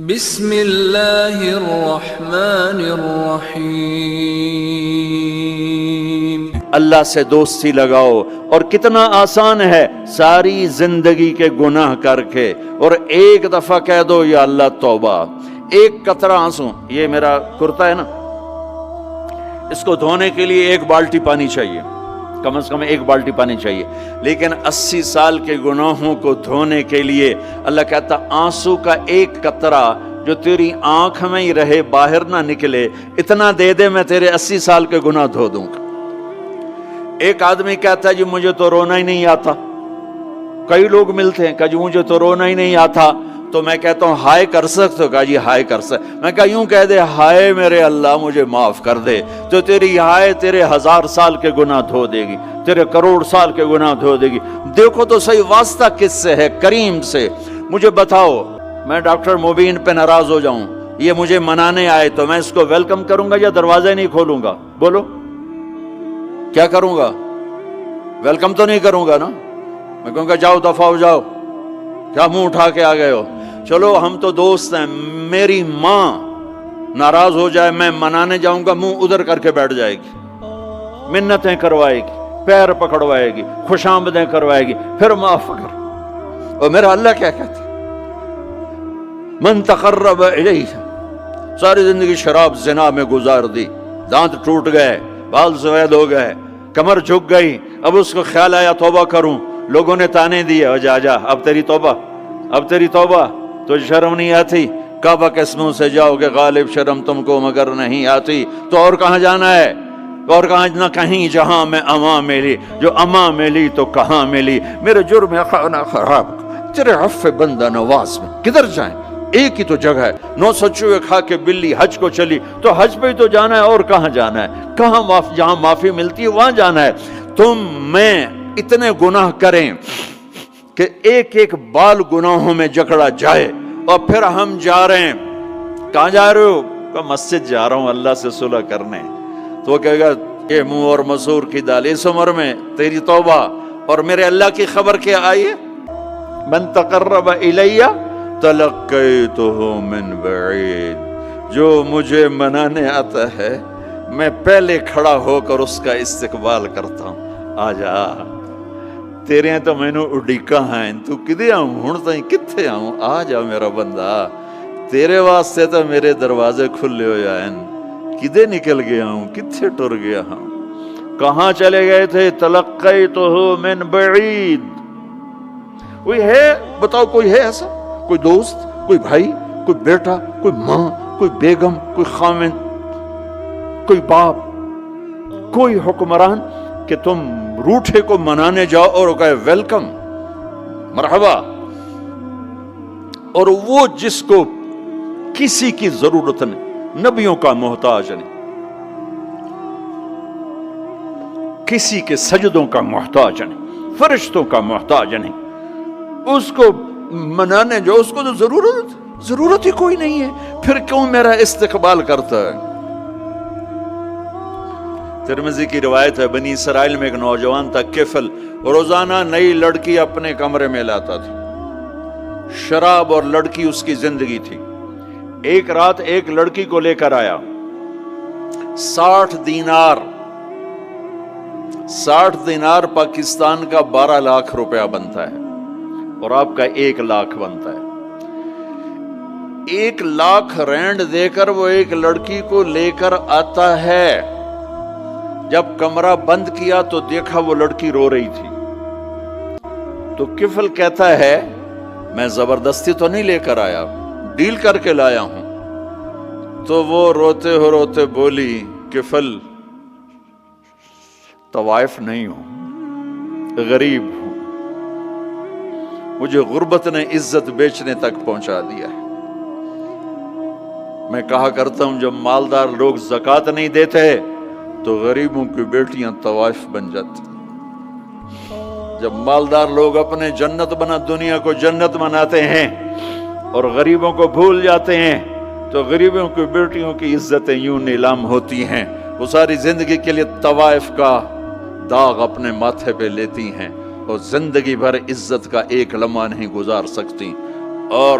بسم اللہ الرحمن الرحیم۔ اللہ سے دوستی لگاؤ، اور کتنا آسان ہے ساری زندگی کے گناہ کر کے اور ایک دفعہ کہہ دو یا اللہ توبہ، ایک قطرہ آنسو۔ یہ میرا کرتا ہے نا، اس کو دھونے کے لیے ایک بالٹی پانی چاہیے، کم از کم ایک بالٹی پانی چاہیے، لیکن 80 سال کے گناہوں کو دھونے کے لیے اللہ کہتا آنسو کا ایک قطرہ جو تیری آنکھ میں ہی رہے، باہر نہ نکلے، اتنا دے دے میں تیرے 80 سال کے گناہ دھو دوں گا۔ ایک آدمی کہتا ہے جی مجھے تو رونا ہی نہیں آتا، کئی لوگ ملتے ہیں کہ جی مجھے تو رونا ہی نہیں آتا، تو میں کہتا ہوں ہائے کر سکتے ہو؟ کہا جی ہائے کر سکتے۔ میں کہا یوں کہہ دے ہائے میرے اللہ مجھے معاف کر دے، تو تیری ہائے تیرے 1000 سال کے گناہ دھو دے گی، تیرے کروڑ سال کے گناہ دھو دے گی۔ دیکھو تو صحیح واسطہ کس سے ہے؟ کریم سے۔ مجھے بتاؤ، میں ڈاکٹر مبین پہ ناراض ہو جاؤں، یہ مجھے منانے آئے تو میں اس کو ویلکم کروں گا یا دروازہ نہیں کھولوں گا؟ بولو کیا کروں گا؟ ویلکم تو نہیں کروں گا نا، میں کہوں گا جاؤ دفعہ ہو جاؤ، کیا منہ اٹھا کے آ گئے ہو؟ چلو ہم تو دوست ہیں، میری ماں ناراض ہو جائے میں منانے جاؤں گا، منہ ادھر کر کے بیٹھ جائے گی، منتیں کروائے گی، پیر پکڑوائے گی، خوش آمدیں کروائے گی، پھر معاف کر۔ اور میرا اللہ کیا کہتا ہے؟ من تقرب الیہ، ساری زندگی شراب زنا میں گزار دی، دانت ٹوٹ گئے، بال سفید ہو گئے، کمر جھک گئی، اب اس کو خیال آیا توبہ کروں، لوگوں نے تانے دیے جا جا اب تیری توبہ، اب تیری توبہ، تو شرم نہیں آتی؟ کعبہ کے منہ سے جاؤ گے غالب شرم تم کو مگر نہیں آتی، تو اور کہاں جانا ہے؟ اور کہاں نہ کہیں جہاں میں اما ملی، جو اما ملی تو کہاں ملی، میرے جرم خانہ خراب تیرے عفو بندہ نواز میں کدھر جائیں؟ ایک ہی تو جگہ ہے، 900 چوہے کھا کے بلی حج کو چلی، تو حج پہ ہی تو جانا ہے، اور کہاں جانا ہے؟ کہاں جہاں معافی ملتی ہے وہاں جانا ہے۔ تم میں اتنے گناہ کریں کہ ایک ایک بال گناہوں میں جکڑا جائے، اور پھر ہم جا رہے ہیں، کہاں جا رہے ہو؟ کہ مسجد جا رہا ہوں اللہ سے صلح کرنے، تو وہ کہے گا یہ منہ اور مسور کی دال، اس عمر میں تیری توبہ اور میرے اللہ کی خبر کیا آئی ہے؟ من تقرب الیہ تلقیتہ من بعید، جو مجھے منانے آتا ہے میں پہلے کھڑا ہو کر اس کا استقبال کرتا ہوں۔ آ جا تیرے ہیں تو میں نے اڈیکا ہیں، تو کدے آؤں ہوں تائیں کتھے آؤں؟ آ جا میرا بندہ، تیرے واسطے تو میرے دروازے کھلے ہو جائیں، کدے نکل گیا ہوں، کتھے ٹر گیا ہوں؟ کہاں چلے گئے تھے؟ تلقیتہ من بعید۔ کوئی ہے بتاؤ، کوئی ہے ایسا؟ کوئی دوست، کوئی بھائی، کوئی بیٹا، کوئی ماں، کوئی بیگم، کوئی خاوند، کوئی باپ، کوئی حکمران کہ تم روٹھے کو منانے جاؤ اور کہے ویلکم مرحبا؟ اور وہ جس کو کسی کی ضرورت نہیں، نبیوں کا محتاج نہیں، کسی کے سجدوں کا محتاج نہیں، فرشتوں کا محتاج نہیں، اس کو منانے جو اس کو تو ضرورت ہی کوئی نہیں ہے، پھر کیوں میرا استقبال کرتا ہے؟ ترمذی کی روایت ہے، بنی اسرائیل میں ایک نوجوان تھا کفل، روزانہ نئی لڑکی اپنے کمرے میں لاتا تھا، شراب اور لڑکی اس کی زندگی تھی۔ ایک رات ایک لڑکی کو لے کر آیا، 60 دینار پاکستان کا 12 لاکھ روپیہ بنتا ہے، اور آپ کا 1 لاکھ بنتا ہے۔ 1 لاکھ رینڈ دے کر وہ ایک لڑکی کو لے کر آتا ہے، جب کمرہ بند کیا تو دیکھا وہ لڑکی رو رہی تھی، تو کفل کہتا ہے میں زبردستی تو نہیں لے کر آیا، ڈیل کر کے لایا ہوں۔ تو وہ روتے ہو روتے بولی کفل طوائف نہیں ہوں، غریب ہوں، مجھے غربت نے عزت بیچنے تک پہنچا دیا ہے۔ میں کہا کرتا ہوں جب مالدار لوگ زکوٰۃ نہیں دیتے تو غریبوں کی بیٹیاں طوائف بن جاتی، جب مالدار لوگ اپنے دنیا کو جنت بناتے ہیں اور غریبوں کو بھول جاتے ہیں تو غریبوں کی بیٹیوں کی عزتیں یوں نیلام ہوتی ہیں، وہ ساری زندگی کے لیے طوائف کا داغ اپنے ماتھے پہ لیتی ہیں اور زندگی بھر عزت کا ایک لمحہ نہیں گزار سکتی، اور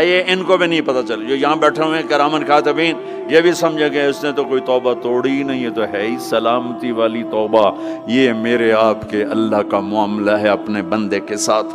یہ ان کو بھی نہیں پتہ چل، جو یہاں بیٹھے ہوئے ہیں کرامن کاتبین، یہ بھی سمجھے گئے اس نے تو کوئی توبہ توڑی ہی نہیں، یہ تو ہے ہی سلامتی والی توبہ۔ یہ میرے آپ کے اللہ کا معاملہ ہے اپنے بندے کے ساتھ۔